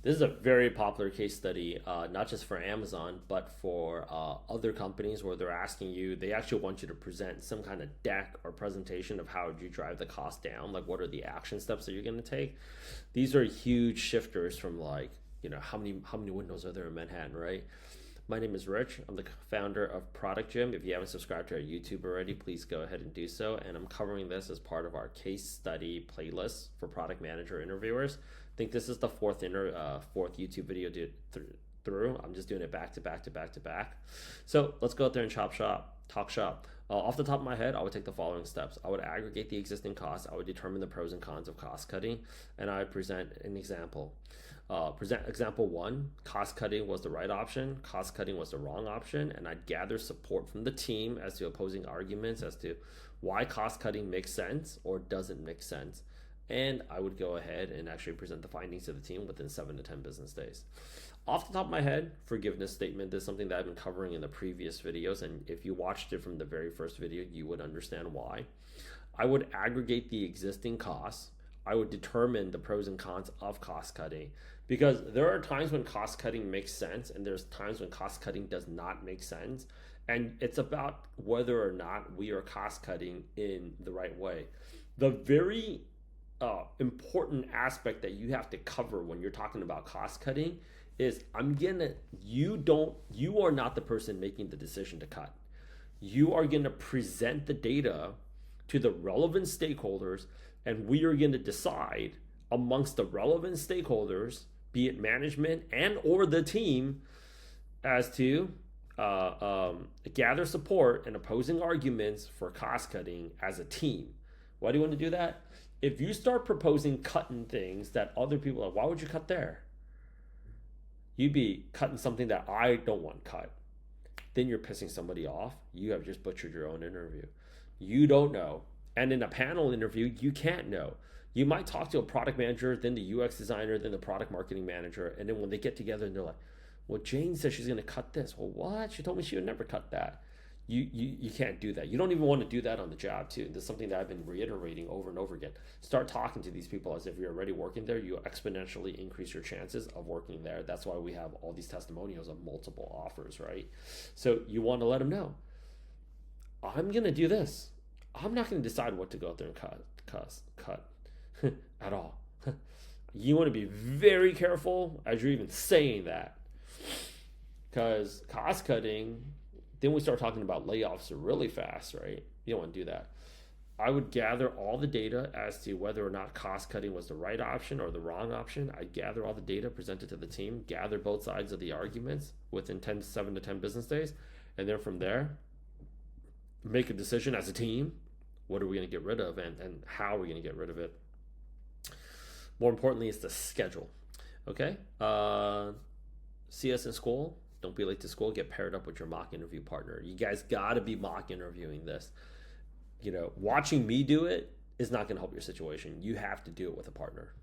This is a very popular case study, not just for Amazon, but for other companies where they're asking you, they actually want you to present some kind of deck or presentation of how you drive the cost down, like what are the action steps that you're going to take. These are huge shifters from like, how many windows are there in Manhattan, right? My name is Rich. I'm the founder of Product Gym. If you haven't subscribed to our YouTube already, please go ahead and do so. And I'm covering this as part of our case study playlist for product manager interviewers. I think this is the fourth YouTube video through. I'm just doing it back to back. So let's go out there and talk shop. Off the top of my head, I would take the following steps. I would aggregate the existing costs. I would determine the pros and cons of cost cutting, and I would present an example. Present example one, cost cutting was the right option, cost cutting was the wrong option, and I'd gather support from the team as to opposing arguments as to why cost cutting makes sense or doesn't make sense. And I would go ahead and actually present the findings to the team within 7 to 10 business days. Off the top of my head, forgiveness statement is something that I've been covering in the previous videos, and if you watched it from the very first video, you would understand why. I would aggregate the existing costs. I would determine the pros and cons of cost cutting, because there are times when cost cutting makes sense and there's times when cost cutting does not make sense. And it's about whether or not we are cost cutting in the right way. The very important aspect that you have to cover when you're talking about cost cutting is you are not the person making the decision to cut. You are going to present the data to the relevant stakeholders, and we are going to decide amongst the relevant stakeholders, be it management and or the team, as to gather support and opposing arguments for cost cutting as a team. Why do you want to do that? If you start proposing cutting things that other people are, why would you cut there? You'd be cutting something that I don't want cut. Then you're pissing somebody off. You have just butchered your own interview. You don't know. And in a panel interview, you can't know. You might talk to a product manager, then the UX designer, then the product marketing manager. And then when they get together and they're like, well, Jane said she's going to cut this. Well, what? She told me she would never cut that. You can't do that. You don't even want to do that on the job too. This is something that I've been reiterating over and over again. Start talking to these people as if you're already working there. You exponentially increase your chances of working there. That's why we have all these testimonials of multiple offers, right? So you want to let them know, I'm going to do this. I'm not going to decide what to go out there and cut at all. You want to be very careful as you're even saying that, because cost cutting, then we start talking about layoffs really fast, right? You don't want to do that. I would gather all the data as to whether or not cost cutting was the right option or the wrong option. I gather all the data, present it to the team, gather both sides of the arguments within 7 to 10 business days. And then from there, make a decision as a team. What are we going to get rid of, and how are we going to get rid of it? More importantly, it's the schedule. Okay? See us in school. Don't be late to school. Get paired up with your mock interview partner. You guys got to be mock interviewing this. Watching me do it is not going to help your situation. You have to do it with a partner.